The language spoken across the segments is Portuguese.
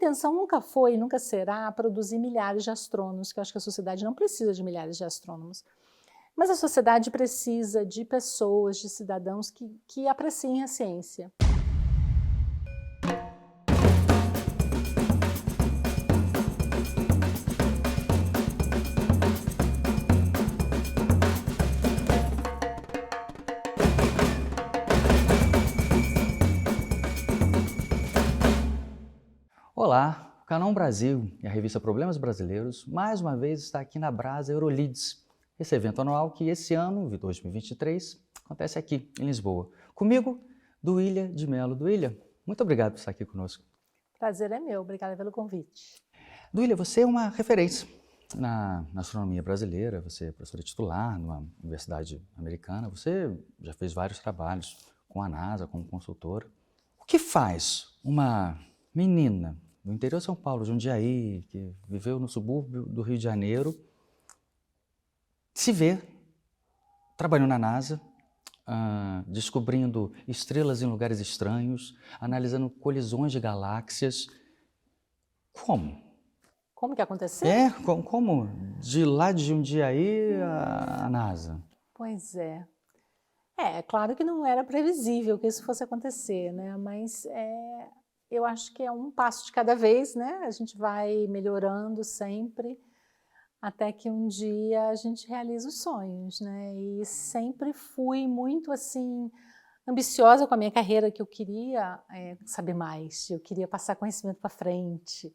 intenção nunca foi e nunca será produzir milhares de astrônomos, que eu acho que a sociedade não precisa de milhares de astrônomos. Mas a sociedade precisa de pessoas, de cidadãos que apreciem a ciência. Olá, o Canal Brasil e a revista Problemas Brasileiros mais uma vez está aqui na Brasa Eurolids, esse evento anual que esse ano, 2023, acontece aqui em Lisboa. Comigo, Duília de Mello. Duília, muito obrigado por estar aqui conosco. Prazer é meu, obrigada pelo convite. Duília, você é uma referência na astronomia brasileira, você é professora titular numa universidade americana, você já fez vários trabalhos com a NASA como consultora. O que faz uma menina do interior de São Paulo, Jundiaí, que viveu no subúrbio do Rio de Janeiro, se vê trabalhando na NASA, descobrindo estrelas em lugares estranhos, analisando colisões de galáxias? Como? Como que aconteceu? Como de lá de Jundiaí a NASA? Pois é. É claro que não era previsível que isso fosse acontecer, né? Mas eu acho que é um passo de cada vez, né? A gente vai melhorando sempre, até que um dia a gente realiza os sonhos, né? E sempre fui muito, assim, ambiciosa com a minha carreira, que eu queria saber mais, eu queria passar conhecimento para frente.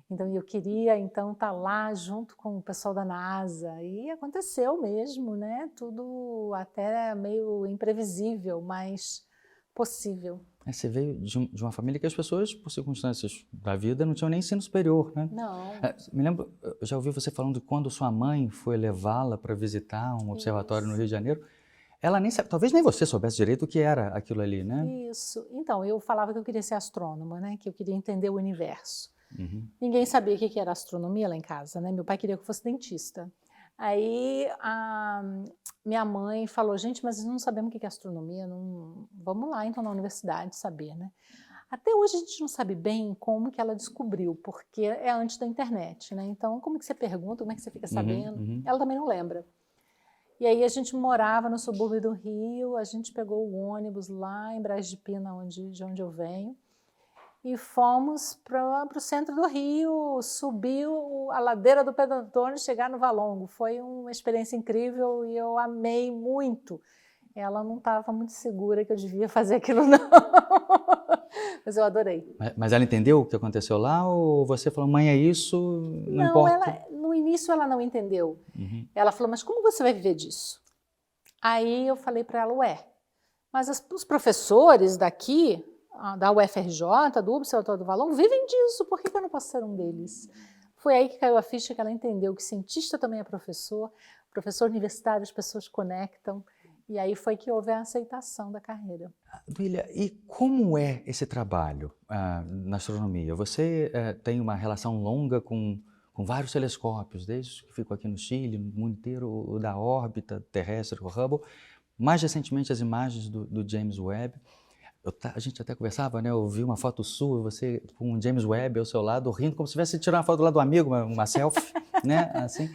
Então, eu queria, estar lá junto com o pessoal da NASA, e aconteceu mesmo, né? Tudo até meio imprevisível, mas possível. Você veio de uma família que as pessoas, por circunstâncias da vida, não tinham nem ensino superior, né? Não. Me lembro, eu já ouvi você falando de quando sua mãe foi levá-la para visitar um observatório no Rio de Janeiro. Ela nem sabe, talvez nem você soubesse direito o que era aquilo ali, né? Isso. Então, eu falava que eu queria ser astrônoma, né? Que eu queria entender o universo. Uhum. Ninguém sabia o que era astronomia lá em casa, né? Meu pai queria que eu fosse dentista. Aí a minha mãe falou, gente, mas não sabemos o que é astronomia, não... vamos lá então na universidade saber, né? Até hoje a gente não sabe bem como que ela descobriu, porque é antes da internet, né? Então, como que você pergunta, como é que você fica sabendo? Ela também não lembra. E aí a gente morava no subúrbio do Rio, a gente pegou o ônibus lá em Braz de Pina, de onde eu venho, e fomos para o centro do Rio, subiu a ladeira do Pedro Antônio e chegar no Valongo. Foi uma experiência incrível e eu amei muito. Ela não estava muito segura que eu devia fazer aquilo não, mas eu adorei. Mas ela entendeu o que aconteceu lá ou você falou, mãe, é isso, não importa? No início ela não entendeu. Ela falou, mas como você vai viver disso? Aí eu falei para ela, mas os professores daqui, da UFRJ, do Observatório do Valongo, vivem disso, por que eu não posso ser um deles? Foi aí que caiu a ficha, que ela entendeu que cientista também é professor universitário, as pessoas conectam, e aí foi que houve a aceitação da carreira. Duília, e como é esse trabalho na astronomia? Você tem uma relação longa com vários telescópios, desde que ficou aqui no Chile, no mundo inteiro, o da órbita terrestre, o Hubble, mais recentemente as imagens do James Webb. A gente até conversava, né? Eu vi uma foto sua, você com o James Webb ao seu lado, rindo, como se tivesse tirado uma foto lá do amigo, uma selfie, né? Assim.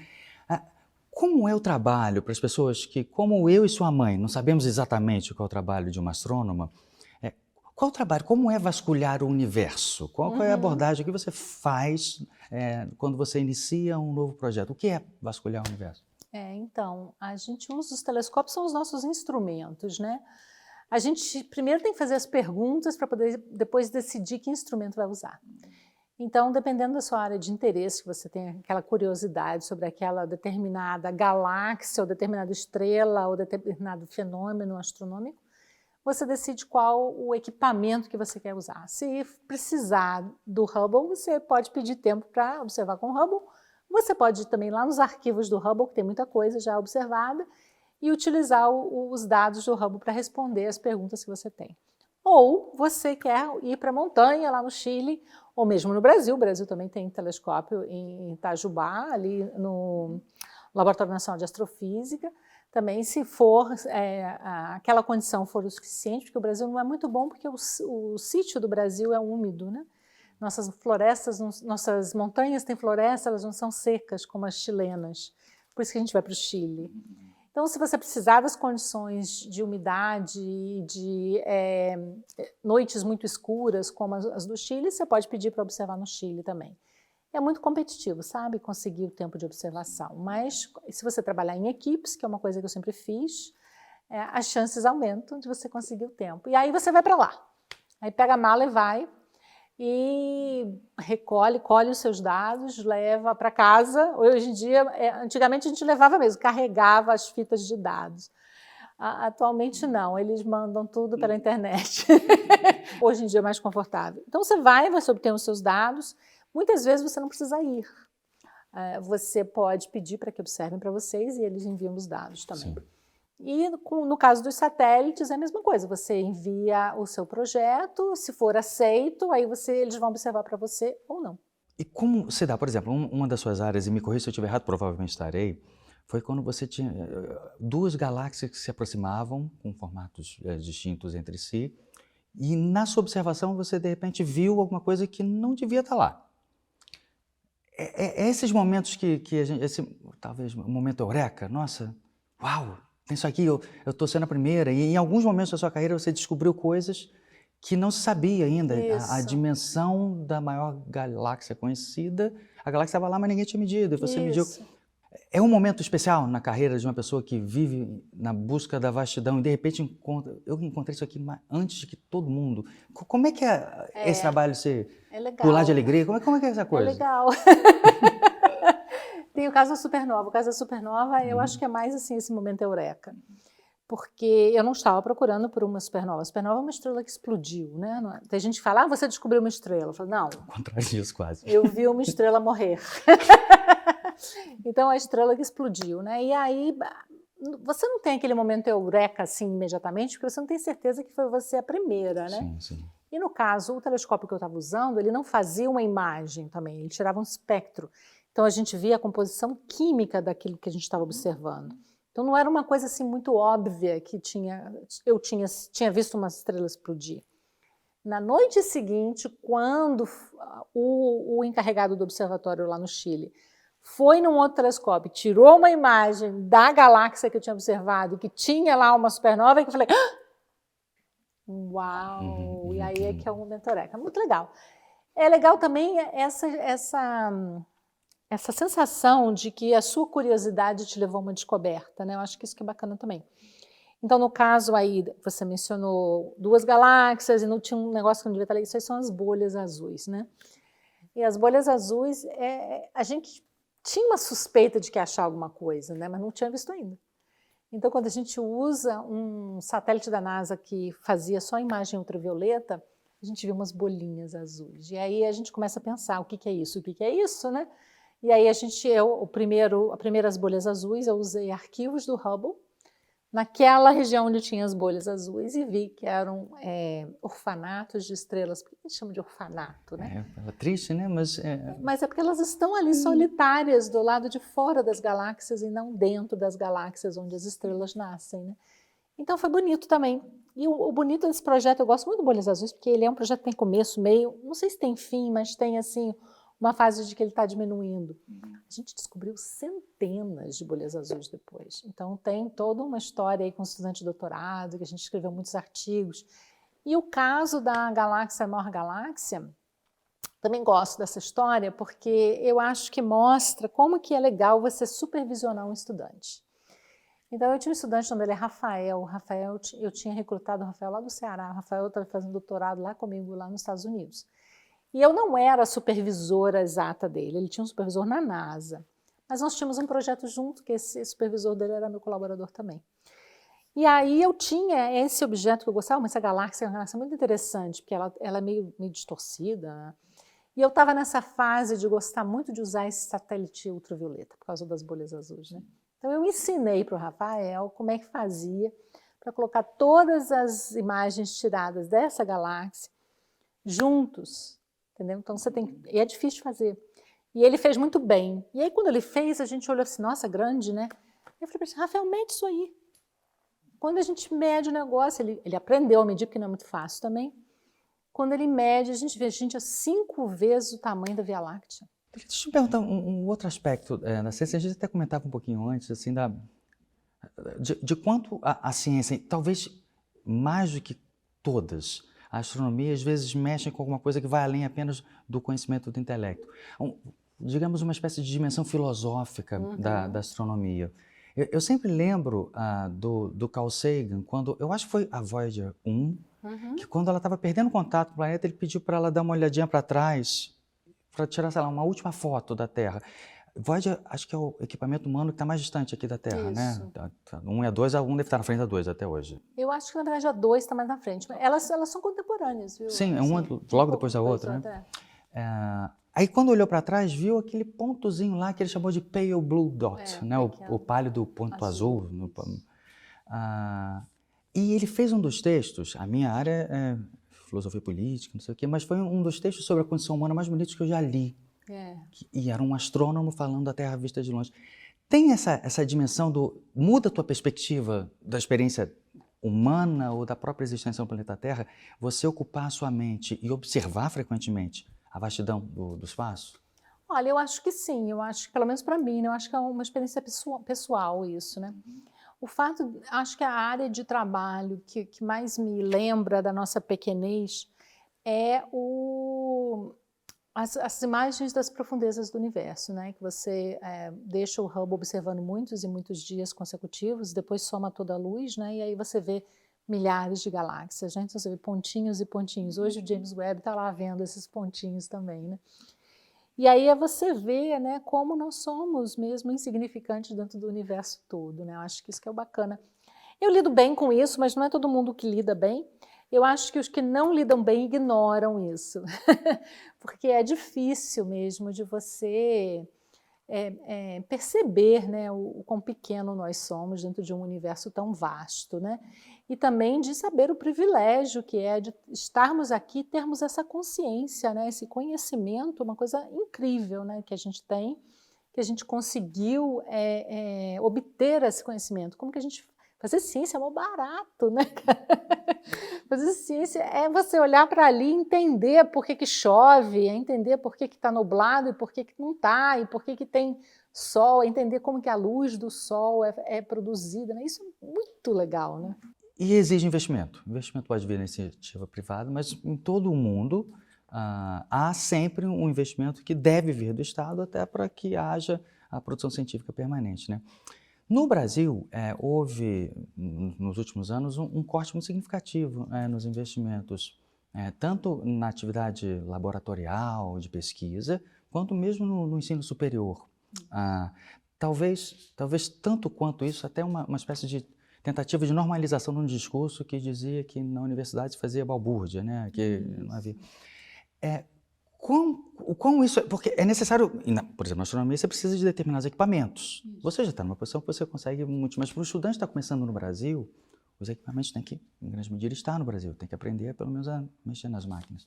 Como é o trabalho para as pessoas que, como eu e sua mãe, não sabemos exatamente qual é o trabalho de uma astrônoma? Qual o trabalho? Como é vasculhar o universo? Qual é a abordagem? O que você faz quando você inicia um novo projeto? O que é vasculhar o universo? Então, a gente usa os telescópios, são os nossos instrumentos, né? A gente primeiro tem que fazer as perguntas para poder depois decidir que instrumento vai usar. Então, dependendo da sua área de interesse, que você tem aquela curiosidade sobre aquela determinada galáxia, ou determinada estrela, ou determinado fenômeno astronômico, você decide qual o equipamento que você quer usar. Se precisar do Hubble, você pode pedir tempo para observar com o Hubble. Você pode ir também lá nos arquivos do Hubble, que tem muita coisa já observada, e utilizar os dados do Hubble para responder as perguntas que você tem. Ou você quer ir para a montanha, lá no Chile, ou mesmo no Brasil. O Brasil também tem telescópio em Itajubá, ali no Laboratório Nacional de Astrofísica. Também, se for, aquela condição for o suficiente, porque o Brasil não é muito bom, porque o sítio do Brasil é úmido, né? Nossas florestas, nossas montanhas têm florestas, elas não são secas como as chilenas. Por isso que a gente vai para o Chile. Então, se você precisar das condições de umidade e de noites muito escuras, como as do Chile, você pode pedir para observar no Chile também. É muito competitivo, sabe? Conseguir o tempo de observação. Mas, se você trabalhar em equipes, que é uma coisa que eu sempre fiz, as chances aumentam de você conseguir o tempo. E aí você vai para lá. Aí pega a mala e vai. E colhe os seus dados, leva para casa. Hoje em dia, antigamente a gente levava mesmo, carregava as fitas de dados. Atualmente não, eles mandam tudo pela internet. Hoje em dia é mais confortável. Então você vai obter os seus dados. Muitas vezes você não precisa ir. Você pode pedir para que observem para vocês e eles enviam os dados também. Sim. E no caso dos satélites é a mesma coisa, você envia o seu projeto, se for aceito, aí eles vão observar para você ou não. E como se dá, por exemplo, uma das suas áreas, e me corrija se eu estiver errado, provavelmente estarei, foi quando você tinha duas galáxias que se aproximavam com formatos distintos entre si, e na sua observação você de repente viu alguma coisa que não devia estar lá. Esses momentos que a gente, talvez um momento eureka, nossa, uau! Tem isso aqui, eu estou sendo a primeira, e em alguns momentos da sua carreira você descobriu coisas que não se sabia ainda. A dimensão da maior galáxia conhecida, a galáxia estava lá, mas ninguém tinha medido, e você mediu. É um momento especial na carreira de uma pessoa que vive na busca da vastidão e de repente eu encontrei isso aqui antes de que todo mundo. Como é que é esse trabalho ser pular de alegria? Como é que é essa coisa? É legal. Tem o caso da supernova. O caso da supernova, eu acho que é mais assim esse momento eureka. Porque eu não estava procurando por uma supernova. A supernova é uma estrela que explodiu, né? Tem gente que fala, você descobriu uma estrela. Eu falo, não. Ao contrário disso, quase. Eu vi uma estrela morrer. Então, a estrela que explodiu, né? E aí, você não tem aquele momento eureka assim imediatamente, porque você não tem certeza que foi você a primeira, né? Sim, sim. E no caso, o telescópio que eu estava usando, ele não fazia uma imagem também, ele tirava um espectro. Então, a gente via a composição química daquilo que a gente estava observando. Então, não era uma coisa assim muito óbvia que eu tinha visto uma estrela explodir. Na noite seguinte, quando o encarregado do observatório lá no Chile foi num outro telescópio, tirou uma imagem da galáxia que eu tinha observado, que tinha lá uma supernova, e que eu falei, uau! E aí é que é o momento eureka. Muito legal. É legal também essa sensação de que a sua curiosidade te levou a uma descoberta, né? Eu acho que isso que é bacana também. Então, no caso aí, você mencionou duas galáxias e não tinha um negócio que não devia estar ali, isso aí são as bolhas azuis, né? E as bolhas azuis, a gente tinha uma suspeita de que ia achar alguma coisa, né? Mas não tinha visto ainda. Então, quando a gente usa um satélite da NASA que fazia só imagem ultravioleta, a gente vê umas bolinhas azuis. E aí a gente começa a pensar, o que é isso? O que é isso, né? E aí as primeiras bolhas azuis, eu usei arquivos do Hubble, naquela região onde tinha as bolhas azuis, e vi que eram orfanatos de estrelas. Por que a gente chama de orfanato, né? É triste, né? Mas é porque elas estão ali solitárias do lado de fora das galáxias e não dentro das galáxias onde as estrelas nascem, né? Então foi bonito também. E o bonito desse projeto, eu gosto muito do Bolhas Azuis, porque ele é um projeto que tem começo, meio, não sei se tem fim, mas tem assim uma fase de que ele está diminuindo. A gente descobriu centenas de bolhas azuis depois. Então tem toda uma história aí com estudante de doutorado, que a gente escreveu muitos artigos. E o caso da galáxia, a maior galáxia, também gosto dessa história, porque eu acho que mostra como que é legal você supervisionar um estudante. Então eu tinha um estudante, o nome dele é Rafael. Eu tinha recrutado o Rafael lá do Ceará. O Rafael estava fazendo doutorado lá comigo, lá nos Estados Unidos. E eu não era a supervisora exata dele, ele tinha um supervisor na NASA. Mas nós tínhamos um projeto junto, que esse supervisor dele era meu colaborador também. E aí eu tinha esse objeto que eu gostava, mas essa galáxia é uma galáxia muito interessante, porque ela é meio distorcida, né? E eu estava nessa fase de gostar muito de usar esse satélite ultravioleta, por causa das bolhas azuis, né? Então eu ensinei para o Rafael como é que fazia para colocar todas as imagens tiradas dessa galáxia juntos. Entendeu? Então você tem que... E é difícil de fazer. E ele fez muito bem. E aí quando ele fez, a gente olhou assim, nossa, grande, né? Eu falei para ele, Rafael, mede isso aí. Quando a gente mede o negócio, ele aprendeu a medir, porque não é muito fácil também. Quando ele mede, a gente vê, gente, é 5 vezes o tamanho da Via Láctea. Deixa eu perguntar um outro aspecto da ciência. A gente até comentava um pouquinho antes, assim, de quanto a ciência, talvez mais do que todas, a astronomia às vezes mexe com alguma coisa que vai além apenas do conhecimento do intelecto. Digamos, uma espécie de dimensão filosófica da astronomia. Eu sempre lembro do Carl Sagan, quando, eu acho que foi a Voyager 1, que quando ela estava perdendo contato com o planeta, ele pediu para ela dar uma olhadinha para trás, para tirar, sei lá, uma última foto da Terra. Voyager, acho que é o equipamento humano que está mais distante aqui da Terra, né? Um e a 2, um deve estar na frente da 2 até hoje. Eu acho que, na verdade, a 2 está mais na frente. Elas são contemporâneas, viu? Sim, uma logo depois da outra, né? Aí, quando olhou para trás, viu aquele pontozinho lá que ele chamou de Pale Blue Dot, né? O pálido ponto azul. E ele fez um dos textos, a minha área é filosofia política, não sei o quê, mas foi um dos textos sobre a condição humana mais bonitos que eu já li. E era um astrônomo falando da Terra vista de longe. Tem essa dimensão muda a tua perspectiva da experiência humana ou da própria existência no planeta Terra, você ocupar a sua mente e observar frequentemente a vastidão do espaço? Olha, eu acho que sim, eu acho que, pelo menos para mim, né, eu acho que é uma experiência pessoal isso, né? O fato, acho que a área de trabalho que mais me lembra da nossa pequenez é as imagens das profundezas do universo, né? Que você deixa o Hubble observando muitos e muitos dias consecutivos, depois soma toda a luz, né? E aí você vê milhares de galáxias, né? Então você vê pontinhos e pontinhos. Hoje o James Webb está lá vendo esses pontinhos também, né? E aí você vê, né, como nós somos mesmo insignificantes dentro do universo todo, né? Eu acho que isso que é o bacana. Eu lido bem com isso, mas não é todo mundo que lida bem. Eu acho que os que não lidam bem ignoram isso, porque é difícil mesmo de você perceber, né, o quão pequeno nós somos dentro de um universo tão vasto, né? E também de saber o privilégio que é de estarmos aqui, termos essa consciência, né, esse conhecimento, uma coisa incrível, né, que a gente tem, que a gente conseguiu obter esse conhecimento. Como que a gente... Fazer ciência é mó barato, né? Fazer ciência é você olhar para ali e entender por que chove, entender por que está nublado e por que não está, e por que tem sol, entender como que a luz do sol é produzida, né? Isso é muito legal, né? E exige investimento. O investimento pode vir na iniciativa privada, mas em todo o mundo há sempre um investimento que deve vir do Estado até para que haja a produção científica permanente, né? No Brasil, houve, nos últimos anos, um corte muito significativo nos investimentos, tanto na atividade laboratorial, de pesquisa, quanto mesmo no ensino superior. Talvez tanto quanto isso, até uma espécie de tentativa de normalização de um discurso que dizia que na universidade se fazia balbúrdia, né? Que não havia... O quão isso é, porque é necessário, por exemplo, na astronomia você precisa de determinados equipamentos. Você já está numa posição que você consegue muito, mas para o estudante que está começando no Brasil, os equipamentos têm que, em grande medida, estar no Brasil, tem que aprender pelo menos a mexer nas máquinas.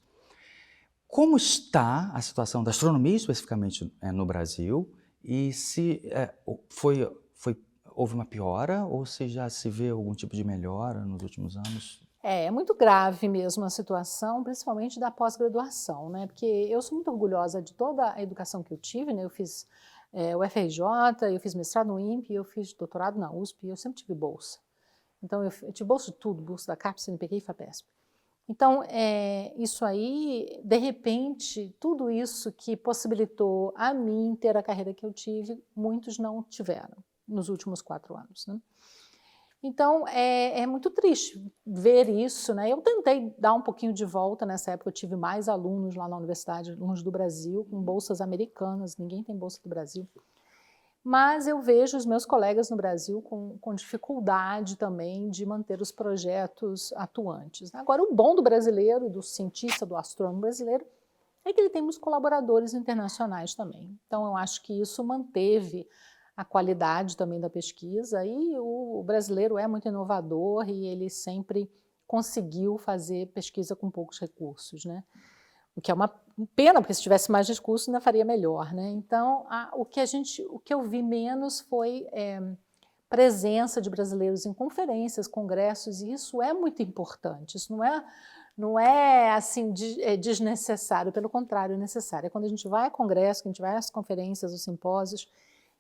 Como está a situação da astronomia, especificamente no Brasil, e se houve uma piora ou se já se vê algum tipo de melhora nos últimos anos? É muito grave mesmo a situação, principalmente da pós-graduação, né? Porque eu sou muito orgulhosa de toda a educação que eu tive, né? Eu fiz o FRJ, eu fiz mestrado no INPE, eu fiz doutorado na USP, eu sempre tive bolsa. Então eu tive bolsa de tudo, bolsa da CAPES, CNPq e FAPESP. Então, isso aí, de repente, tudo isso que possibilitou a mim ter a carreira que eu tive, muitos não tiveram nos últimos 4 anos, né? Então, é muito triste ver isso, né? Eu tentei dar um pouquinho de volta nessa época, eu tive mais alunos lá na universidade, alunos do Brasil, com bolsas americanas, ninguém tem bolsa do Brasil. Mas eu vejo os meus colegas no Brasil com dificuldade também de manter os projetos atuantes. Agora, o bom do brasileiro, do cientista, do astrônomo brasileiro, é que ele tem muitos colaboradores internacionais também. Então, eu acho que isso manteve a qualidade também da pesquisa, e o brasileiro é muito inovador e ele sempre conseguiu fazer pesquisa com poucos recursos, né? O que é uma pena, porque se tivesse mais recursos ainda faria melhor, né? Então, o que eu vi menos foi presença de brasileiros em conferências, congressos, e isso é muito importante. Isso Não é assim desnecessário, pelo contrário, é necessário. É quando a gente vai a congresso, que a gente vai às conferências, aos simpósios,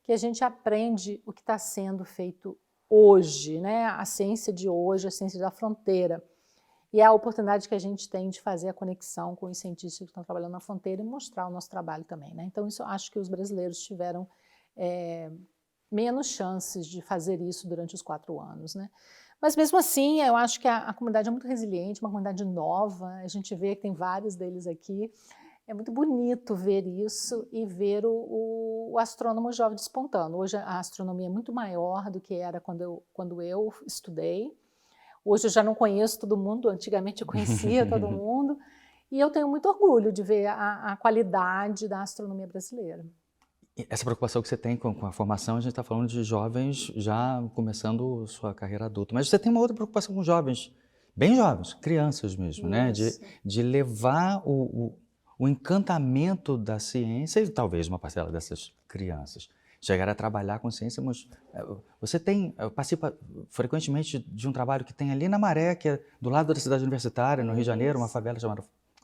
que a gente aprende o que está sendo feito hoje, né? A ciência de hoje, a ciência da fronteira. E é a oportunidade que a gente tem de fazer a conexão com os cientistas que estão trabalhando na fronteira e mostrar o nosso trabalho também, né? Então, isso eu acho que os brasileiros tiveram menos chances de fazer isso durante os 4 anos, né? Mas mesmo assim, eu acho que a comunidade é muito resiliente, uma comunidade nova, a gente vê que tem vários deles aqui. É muito bonito ver isso e ver o astrônomo jovem despontando. Hoje a astronomia é muito maior do que era quando eu estudei. Hoje eu já não conheço todo mundo, antigamente eu conhecia todo mundo. E eu tenho muito orgulho de ver a qualidade da astronomia brasileira. Essa preocupação que você tem com a formação, a gente está falando de jovens já começando sua carreira adulta. Mas você tem uma outra preocupação com jovens, bem jovens, crianças mesmo, né? De levar o encantamento da ciência e talvez uma parcela dessas crianças chegar a trabalhar com ciência. Mas você participa frequentemente de um trabalho que tem ali na Maré, que é do lado da cidade universitária, no Rio de Janeiro, uma favela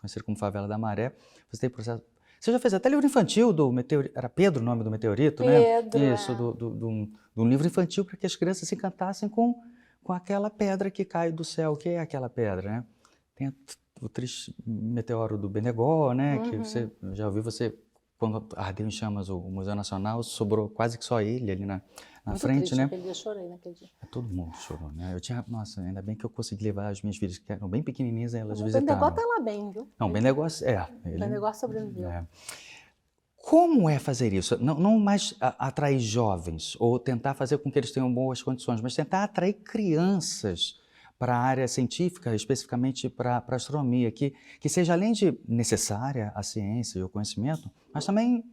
conhecida como Favela da Maré. Você tem processo. Você já fez até livro infantil do meteorito, era Pedro o nome do meteorito, Pedro, né? Isso, de um livro infantil para que as crianças se encantassem com aquela pedra que cai do céu. O que é aquela pedra, né? Tem o triste meteoro do Benegó, né? Que você já ouviu, quando ardeu em chamas o Museu Nacional, sobrou quase que só ele ali na muito frente, triste, né? Aquele dia eu chorei naquele dia. Todo mundo chorou, né? Nossa, ainda bem que eu consegui levar as minhas filhas, que eram bem pequenininhas, e elas visitaram. O Benegó tá lá bem, viu? Não, o Benegó, O Benegó sobreviveu. Como é fazer isso? Não mais atrair jovens ou tentar fazer com que eles tenham boas condições, mas tentar atrair crianças para a área científica, especificamente para a astronomia, que seja além de necessária a ciência e o conhecimento, mas também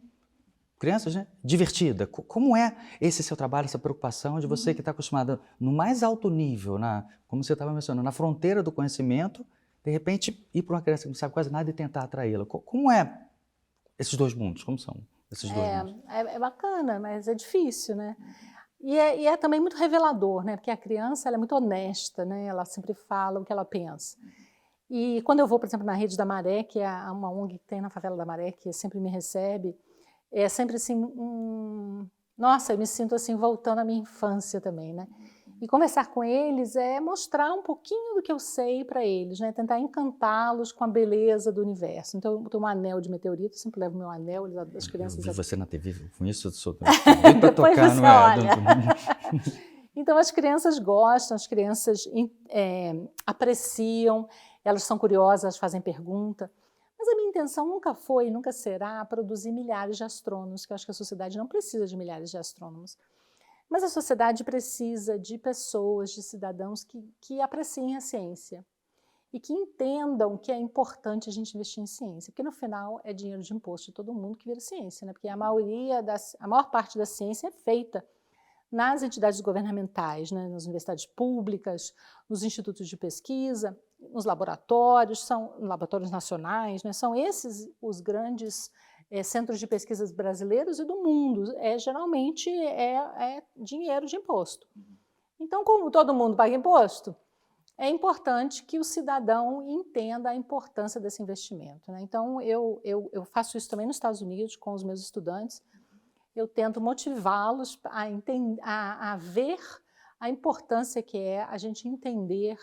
crianças, né? Divertida. Como é esse seu trabalho, essa preocupação de você que está acostumada no mais alto nível, como você estava mencionando, na fronteira do conhecimento, de repente ir para uma criança que não sabe quase nada e tentar atraí-la? Como é esses dois mundos? Como são esses dois mundos? É bacana, mas é difícil, né? E é também muito revelador, né? Porque a criança ela é muito honesta, né? Ela sempre fala o que ela pensa. E quando eu vou, por exemplo, na Rede da Maré, que é uma ONG que tem na Favela da Maré, que sempre me recebe, é sempre assim, nossa, eu me sinto assim voltando à minha infância também, né? E conversar com eles é mostrar um pouquinho do que eu sei para eles, né? Tentar encantá-los com a beleza do universo. Então, eu tenho um anel de meteorito, sempre levo meu anel, as crianças... Eu vi você na TV com isso, bem para tocar, você não é? Olha. Então, as crianças gostam, as crianças apreciam, elas são curiosas, elas fazem pergunta. Mas a minha intenção nunca foi e nunca será produzir milhares de astrônomos, que eu acho que a sociedade não precisa de milhares de astrônomos. Mas a sociedade precisa de pessoas, de cidadãos que apreciem a ciência e que entendam que é importante a gente investir em ciência, porque no final é dinheiro de imposto de todo mundo que vira ciência, né? Porque a maior parte da ciência é feita nas entidades governamentais, né? Nas universidades públicas, nos institutos de pesquisa, nos laboratórios, são laboratórios nacionais, né? São esses os grandes centros de pesquisas brasileiros e do mundo. Geralmente é dinheiro de imposto. Então, como todo mundo paga imposto, é importante que o cidadão entenda a importância desse investimento, né? Então, eu faço isso também nos Estados Unidos com os meus estudantes. Eu tento motivá-los a ver a importância que é a gente entender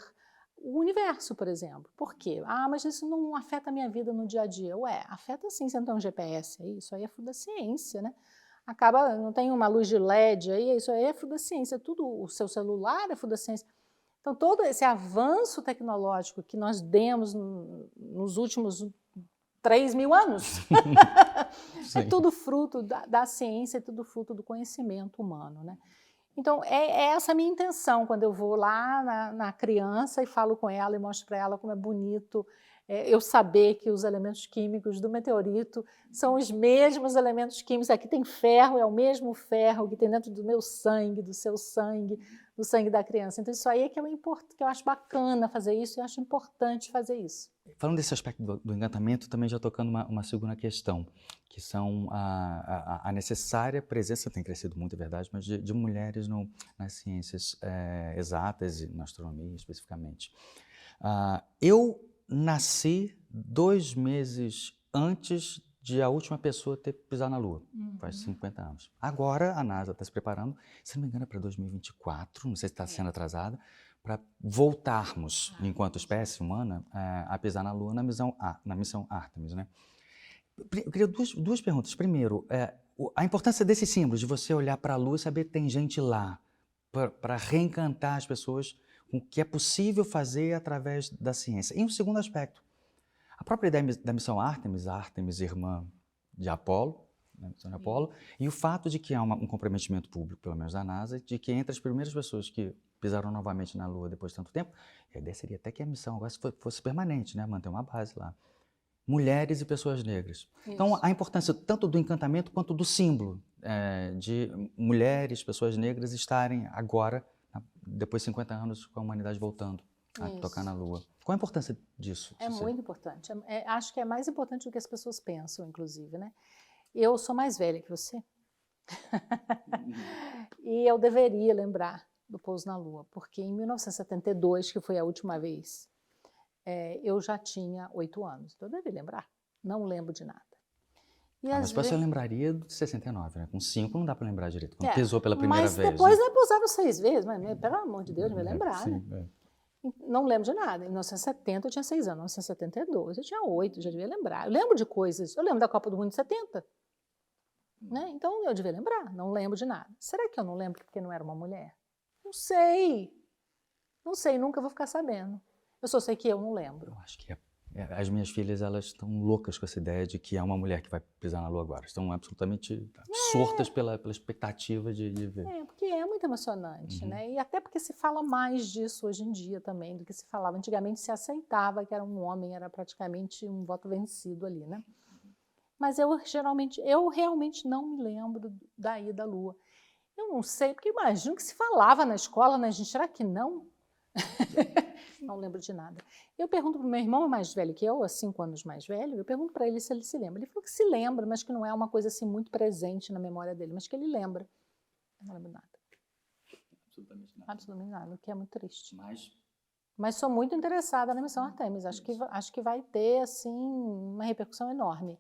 o universo, por exemplo. Por quê? Mas isso não afeta a minha vida no dia a dia. Afeta sim, você não tem um GPS aí, isso aí é fruto da ciência, né? Não tem uma luz de LED aí, isso aí é fruto da ciência. Tudo, o seu celular é fruto da ciência. Então, todo esse avanço tecnológico que nós demos nos últimos 3.000 anos é tudo fruto da ciência, é tudo fruto do conhecimento humano, né? Então, é essa a minha intenção quando eu vou lá na criança e falo com ela e mostro para ela como é bonito eu saber que os elementos químicos do meteorito são os mesmos elementos químicos. Aqui tem ferro, é o mesmo ferro que tem dentro do meu sangue, do seu sangue, do sangue da criança. Então, isso aí é que eu acho bacana fazer isso e acho importante fazer isso. Falando desse aspecto do encantamento, também já tocando uma segunda questão, que são a necessária presença, tem crescido muito, é verdade, mas de mulheres nas ciências exatas e na astronomia especificamente. Eu nasci 2 meses antes de a última pessoa ter pisado na Lua, faz 50 anos. Agora a NASA está se preparando, se não me engano é para 2024, não sei se está sendo atrasada, para voltarmos, enquanto espécie humana, a pisar na Lua na missão Artemis, né? Eu queria duas perguntas. Primeiro, a importância desses símbolos, de você olhar para a Lua e saber que tem gente lá, para reencantar as pessoas com o que é possível fazer através da ciência. E um segundo aspecto, a própria ideia da missão Artemis, a Artemis irmã de Apolo, né, missão de Apolo, e o fato de que há um comprometimento público, pelo menos da NASA, de que entre as primeiras pessoas que pisaram novamente na Lua depois de tanto tempo, a ideia seria até que a missão agora fosse permanente, né, manter uma base lá. Mulheres e pessoas negras. Isso. Então, a importância tanto do encantamento quanto do símbolo de mulheres, pessoas negras estarem agora, depois de 50 anos, com a humanidade voltando a tocar na Lua. Qual a importância disso? É muito importante. Acho que é mais importante do que as pessoas pensam, inclusive, né? Eu sou mais velha que você. E eu deveria lembrar do pouso na Lua, porque em 1972, que foi a última vez, eu já tinha 8 anos. Então eu deveria lembrar. Não lembro de nada. Mas você lembraria de 69, né? Com 5 não dá para lembrar direito. Quando pisou pela primeira vez. Mas depois, né, pousaram 6 vezes. Mas, pelo amor de Deus, não vai lembrar, sim, né? Não lembro de nada. Em 1970 eu tinha 6 anos, em 1972 eu tinha 8, já devia lembrar. Eu lembro de coisas, eu lembro da Copa do Mundo de 70, né? Então eu devia lembrar, não lembro de nada. Será que eu não lembro porque não era uma mulher? Não sei. Não sei, nunca vou ficar sabendo. Eu só sei que eu não lembro. Eu acho que as minhas filhas, elas estão loucas com essa ideia de que há uma mulher que vai pisar na Lua agora. Estão absolutamente absortas pela expectativa de ver. Porque é muito emocionante, né? E até porque se fala mais disso hoje em dia também do que se falava. Antigamente se aceitava que era um homem, era praticamente um voto vencido ali, né? Mas eu realmente não me lembro da ida à Lua. Eu não sei, porque imagino que se falava na escola, né, gente? Será que não? Não lembro de nada. Eu pergunto para o meu irmão mais velho que eu, 5 anos mais velho, eu pergunto para ele se ele se lembra. Ele falou que se lembra, mas que não é uma coisa assim muito presente na memória dele, mas que ele lembra. Eu não lembro nada. Absolutamente nada. Absolutamente nada, o que é muito triste. Mas sou muito interessada na missão Artemis. Acho que vai ter assim uma repercussão enorme.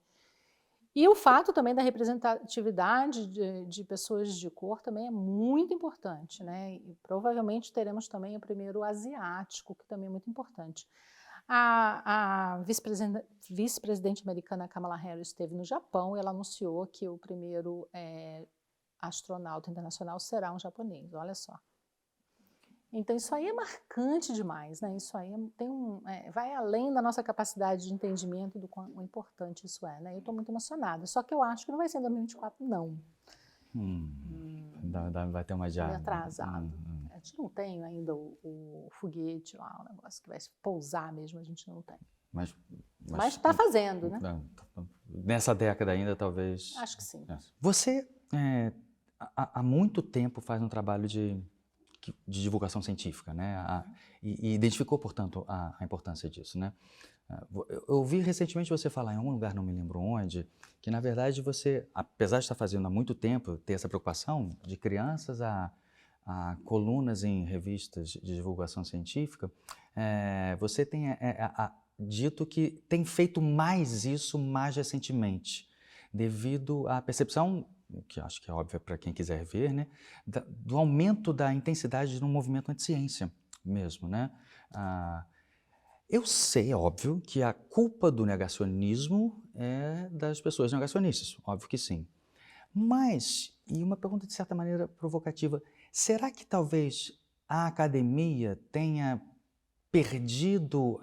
E o fato também da representatividade de pessoas de cor também é muito importante, né? E provavelmente teremos também o primeiro asiático, que também é muito importante. A vice-presidente americana Kamala Harris esteve no Japão e ela anunciou que o primeiro astronauta internacional será um japonês, olha só. Então isso aí é marcante demais, né? Isso aí vai além da nossa capacidade de entendimento do quão importante isso é, né? Eu estou muito emocionada, só que eu acho que não vai ser em 2024, não. Vai ter uma adiada. Atrasado. A gente não tem ainda o foguete lá, o negócio que vai pousar mesmo, a gente não tem. Mas está fazendo, né? Nessa década ainda, talvez. Acho que sim. Você há muito tempo faz um trabalho de divulgação científica, né? E identificou, portanto, a importância disso, né? Eu ouvi recentemente você falar em algum lugar, não me lembro onde, que na verdade você, apesar de estar fazendo há muito tempo, ter essa preocupação de crianças a colunas em revistas de divulgação científica, você tem dito que tem feito mais isso mais recentemente, devido à percepção, que acho que é óbvio para quem quiser ver, né, do aumento da intensidade no movimento anti-ciência mesmo, né? Eu sei, óbvio, que a culpa do negacionismo é das pessoas negacionistas, óbvio que sim. Mas, e uma pergunta de certa maneira provocativa, será que talvez a academia tenha perdido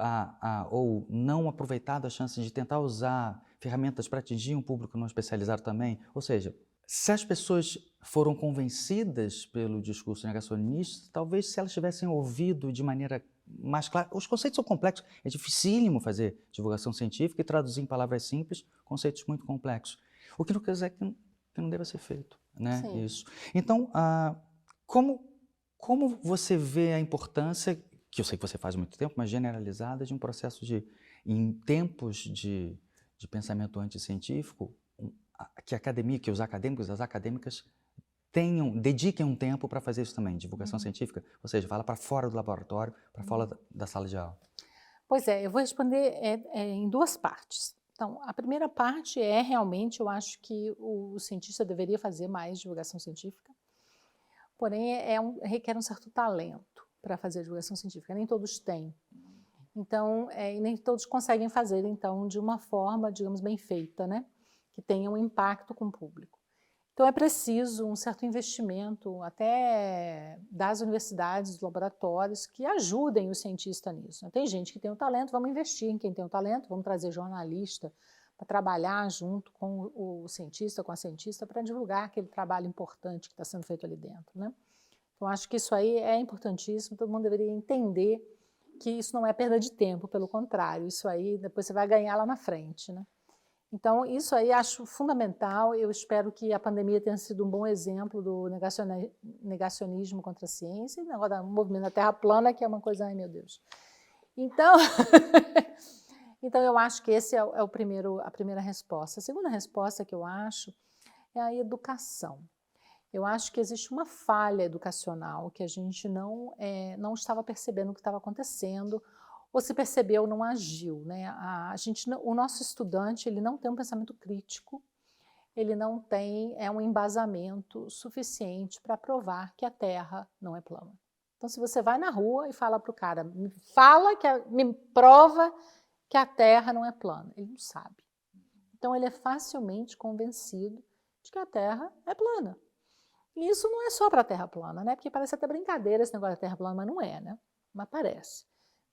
ou não aproveitado a chance de tentar usar ferramentas para atingir um público não especializado também? Ou seja, se as pessoas foram convencidas pelo discurso negacionista, talvez se elas tivessem ouvido de maneira mais clara, os conceitos são complexos, é dificílimo fazer divulgação científica e traduzir em palavras simples conceitos muito complexos. O que não quer dizer que não deva ser feito, né? Sim. Isso. Então, como você vê a importância, que eu sei que você faz há muito tempo, mas generalizada, de um processo em tempos de pensamento anticientífico, que a academia, que os acadêmicos, as acadêmicas dediquem um tempo para fazer isso também, divulgação científica, ou seja, fala para fora do laboratório, para fora da sala de aula. Pois é, eu vou responder em duas partes. Então, a primeira parte é realmente, eu acho que o cientista deveria fazer mais divulgação científica, porém requer um certo talento para fazer divulgação científica, nem todos têm. Então, e nem todos conseguem fazer, então, de uma forma, digamos, bem feita, né? Que tenha um impacto com o público. Então, é preciso um certo investimento, até das universidades, dos laboratórios, que ajudem o cientista nisso, né? Tem gente que tem o talento, vamos investir em quem tem o talento, vamos trazer jornalista para trabalhar junto com o cientista, com a cientista, para divulgar aquele trabalho importante que está sendo feito ali dentro, né? Então, acho que isso aí é importantíssimo, todo mundo deveria entender que isso não é perda de tempo, pelo contrário, isso aí depois você vai ganhar lá na frente, né? Então, isso aí acho fundamental. Eu espero que a pandemia tenha sido um bom exemplo do negacionismo contra a ciência, e o negócio do movimento da Terra plana, que é uma coisa, ai meu Deus. Então, então eu acho que esse é a primeira resposta. A segunda resposta que eu acho é a educação. Eu acho que existe uma falha educacional que a gente não estava percebendo o que estava acontecendo, ou se percebeu, não agiu, né? O nosso estudante, ele não tem um pensamento crítico, ele não tem um embasamento suficiente para provar que a Terra não é plana. Então, se você vai na rua e fala para o cara, me prova que a Terra não é plana, ele não sabe. Então, ele é facilmente convencido de que a Terra é plana. E isso não é só para a Terra plana, né? Porque parece até brincadeira esse negócio da Terra plana, mas não é, né? Mas parece.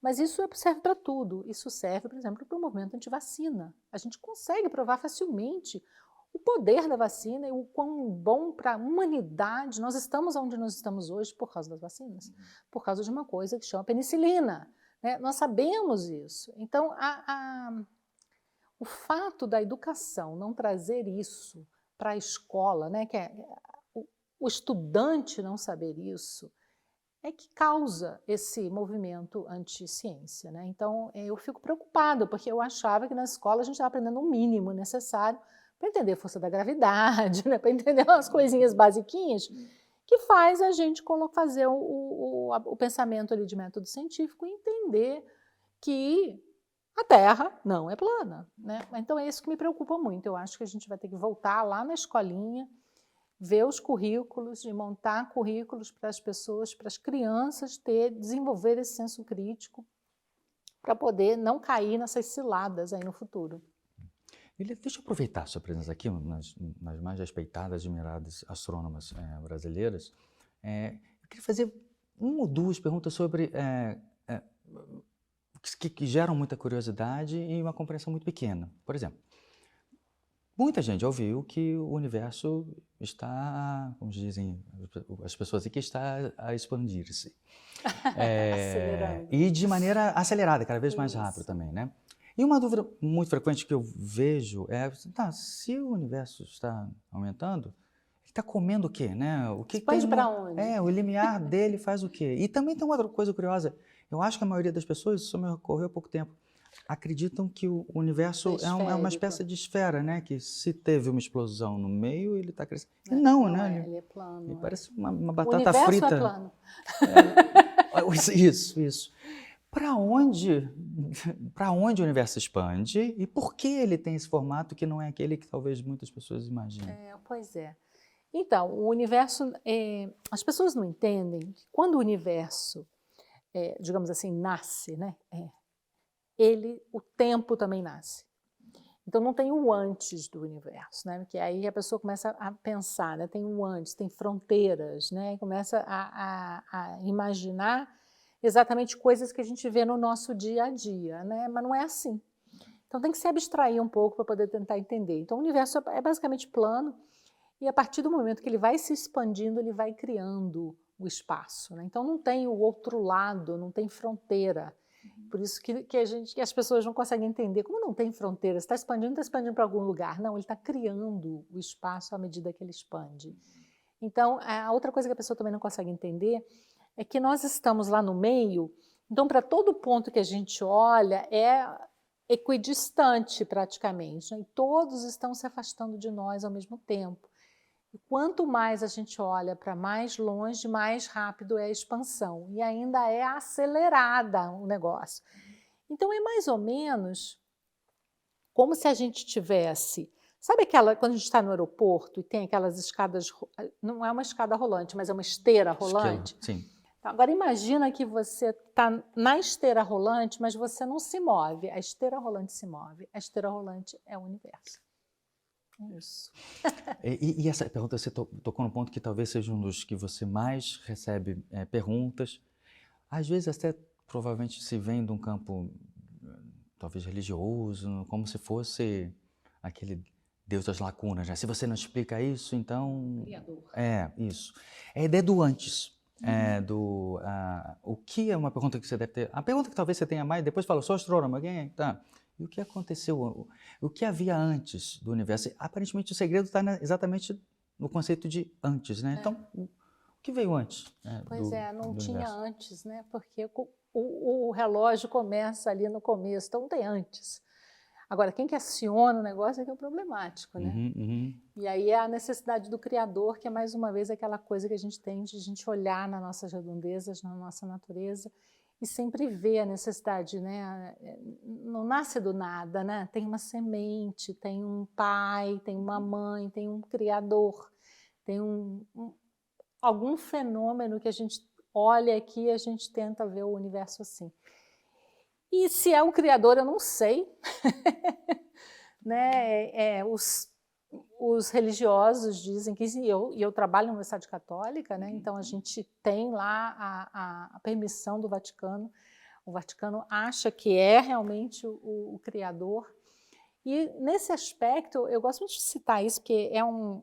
Mas isso serve para tudo. Isso serve, por exemplo, para o movimento antivacina. A gente consegue provar facilmente o poder da vacina e o quão bom para a humanidade nós estamos onde nós estamos hoje por causa das vacinas, por causa de uma coisa que chama penicilina, né? Nós sabemos isso. Então, o fato da educação não trazer isso para a escola, né, que o estudante não saber isso, é que causa esse movimento anti-ciência, né? Então, eu fico preocupada, porque eu achava que na escola a gente estava aprendendo o mínimo necessário para entender a força da gravidade, né? Para entender umas coisinhas basiquinhas, que faz a gente fazer o pensamento ali de método científico e entender que a Terra não é plana, né? Então, é isso que me preocupa muito. Eu acho que a gente vai ter que voltar lá na escolinha, ver os currículos e montar currículos para as pessoas, para as crianças desenvolver esse senso crítico para poder não cair nessas ciladas aí no futuro. Deixa eu aproveitar a sua presença aqui, nas mais respeitadas e admiradas astrônomas brasileiras. Eu queria fazer uma ou duas perguntas sobre que geram muita curiosidade e uma compreensão muito pequena. Por exemplo, muita gente já ouviu que o universo está, como dizem as pessoas aqui, está a expandir-se. Acelerando. E de maneira acelerada, cada vez mais Isso. rápido também, né? E uma dúvida muito frequente que eu vejo é, se o universo está aumentando, ele está comendo o quê, né? O que Expande tem para onde? o limiar dele faz o quê? E também tem uma outra coisa curiosa. Eu acho que a maioria das pessoas, isso me ocorreu há pouco tempo, acreditam que o universo é uma espécie de esfera, né? Que se teve uma explosão no meio, ele está crescendo. E não, né? Ele é plano. Ele parece uma batata o universo frita. É plano. Isso. Para onde o universo expande e por que ele tem esse formato que não é aquele que talvez muitas pessoas imaginem? Pois é. Então, o universo, as pessoas não entendem que quando o universo, digamos assim, nasce, né? O tempo também nasce. Então, não tem o antes do universo, né? Porque aí a pessoa começa a pensar, né? Tem o antes, tem fronteiras, né? Começa a imaginar exatamente coisas que a gente vê no nosso dia a dia, né? Mas não é assim. Então, tem que se abstrair um pouco para poder tentar entender. Então, o universo é basicamente plano e a partir do momento que ele vai se expandindo, ele vai criando o espaço, né? Então, não tem o outro lado, não tem fronteira. Por isso que as pessoas não conseguem entender. Como não tem fronteira? Está expandindo para algum lugar. Não, ele está criando o espaço à medida que ele expande. Então, a outra coisa que a pessoa também não consegue entender é que nós estamos lá no meio, então para todo ponto que a gente olha é equidistante praticamente, né? E todos estão se afastando de nós ao mesmo tempo. E quanto mais a gente olha para mais longe, mais rápido é a expansão. E ainda é acelerada o negócio. Então é mais ou menos como se a gente tivesse... Sabe quando a gente está no aeroporto e tem aquelas escadas... Não é uma escada rolante, mas é uma esteira rolante? Sim. Agora imagina que você está na esteira rolante, mas você não se move. A esteira rolante se move. A esteira rolante é o universo. É isso. E essa pergunta, você tocou no ponto que talvez seja um dos que você mais recebe perguntas. Às vezes até provavelmente se vem de um campo talvez religioso, como se fosse aquele Deus das lacunas, né? Se você não explica isso, então... Criador. Isso. É a ideia do antes. O que é uma pergunta que você deve ter... A pergunta que talvez você tenha mais, depois fala, sou astrônomo, alguém? Tá. E o que aconteceu? O que havia antes do universo? Aparentemente o segredo está exatamente no conceito de antes, né? Então, o que veio antes? Pois não tinha universo? antes, né? Porque o relógio começa ali no começo, então não tem antes. Agora, quem que aciona o negócio é que é o problemático, né? E aí é a necessidade do Criador, que é mais uma vez aquela coisa que a gente tem de a gente olhar nas nossas redondezas, na nossa natureza, e sempre ver a necessidade, né? Não nasce do nada, né? Tem uma semente, tem um pai, tem uma mãe, tem um Criador, tem algum fenômeno que a gente olha aqui e a gente tenta ver o universo assim. E se é um Criador, eu não sei. Né? Os religiosos dizem que... E eu trabalho na Universidade Católica, né? Então a gente tem lá a permissão do Vaticano. O Vaticano acha que é realmente o Criador. E nesse aspecto, eu gosto muito de citar isso, porque é um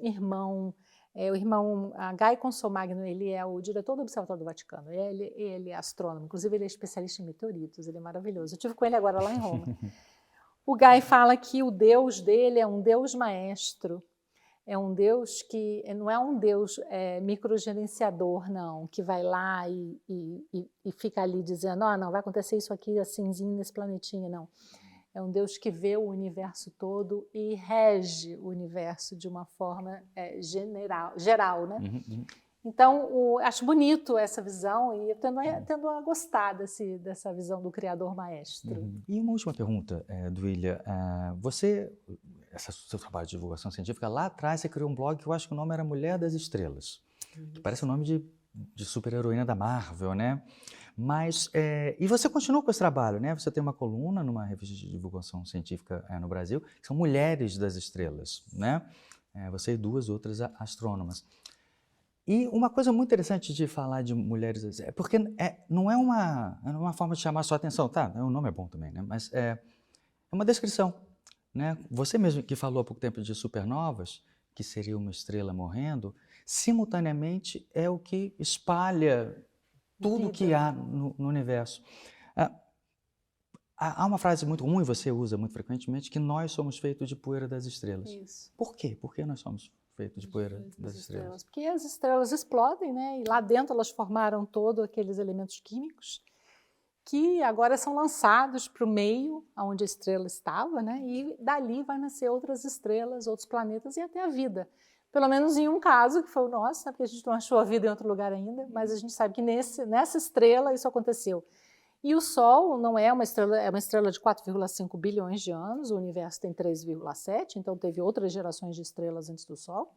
irmão... o irmão Guy Consolmagno, ele é o diretor do Observatório do Vaticano, ele é astrônomo, inclusive ele é especialista em meteoritos, ele é maravilhoso. Eu estive com ele agora lá em Roma. O Guy fala que o Deus dele é um Deus maestro, é um Deus que não é um Deus microgerenciador, não, que vai lá e fica ali dizendo, não, vai acontecer isso aqui assimzinho nesse planetinha, não. É um Deus que vê o universo todo e rege o universo de uma forma geral, né? Então, acho bonito essa visão e eu tendo a gostar dessa visão do Criador Maestro. E uma última pergunta, Duília. Seu trabalho de divulgação científica, lá atrás você criou um blog que eu acho que o nome era Mulher das Estrelas, que parece o nome de super-heroína da Marvel, né? Mas, e você continua com esse trabalho, né? Você tem uma coluna numa revista de divulgação científica no Brasil, que são Mulheres das Estrelas, né? Você e duas outras astrônomas. E uma coisa muito interessante de falar de mulheres, porque não é uma forma de chamar a sua atenção, tá? O nome é bom também, né? Mas é uma descrição, né? Você mesmo que falou há pouco tempo de supernovas, que seria uma estrela morrendo, simultaneamente é o que espalha tudo que há no universo. Há uma frase muito comum, e você usa muito frequentemente, que nós somos feitos de poeira das estrelas. Isso. Por quê? Por que nós somos feitos de poeira das estrelas? Porque as estrelas explodem, né? E lá dentro elas formaram todos aqueles elementos químicos que agora são lançados para o meio onde a estrela estava, né? E dali vai nascer outras estrelas, outros planetas e até a vida. Pelo menos em um caso, que foi o nosso, né? Porque a gente não achou a vida em outro lugar ainda, mas a gente sabe que nessa estrela isso aconteceu. E o Sol não é uma estrela de 4,5 bilhões de anos, o universo tem 3,7, então teve outras gerações de estrelas antes do Sol.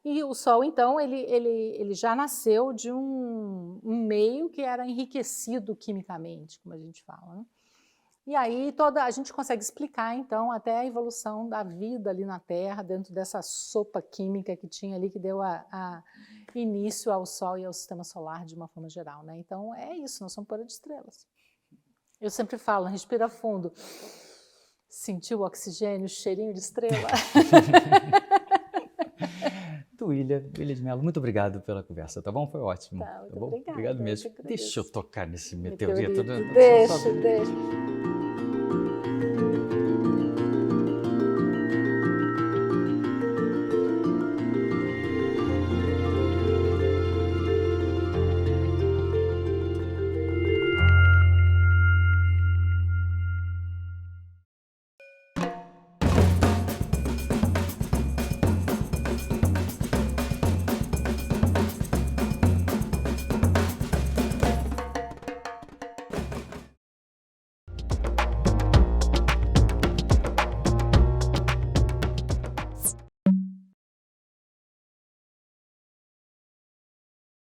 E o Sol, então, ele já nasceu de um meio que era enriquecido quimicamente, como a gente fala, né? E aí a gente consegue explicar, então, até a evolução da vida ali na Terra, dentro dessa sopa química que tinha ali, que deu início ao Sol e ao Sistema Solar de uma forma geral, né? Então, é isso, nós somos poeira de estrelas. Eu sempre falo, respira fundo, sentiu o oxigênio, o cheirinho de estrela? Duília de Mello, muito obrigado pela conversa, tá bom? Foi ótimo. Tá bom? Obrigada. Obrigado mesmo. Deixa eu tocar nesse meteorito. Deixa.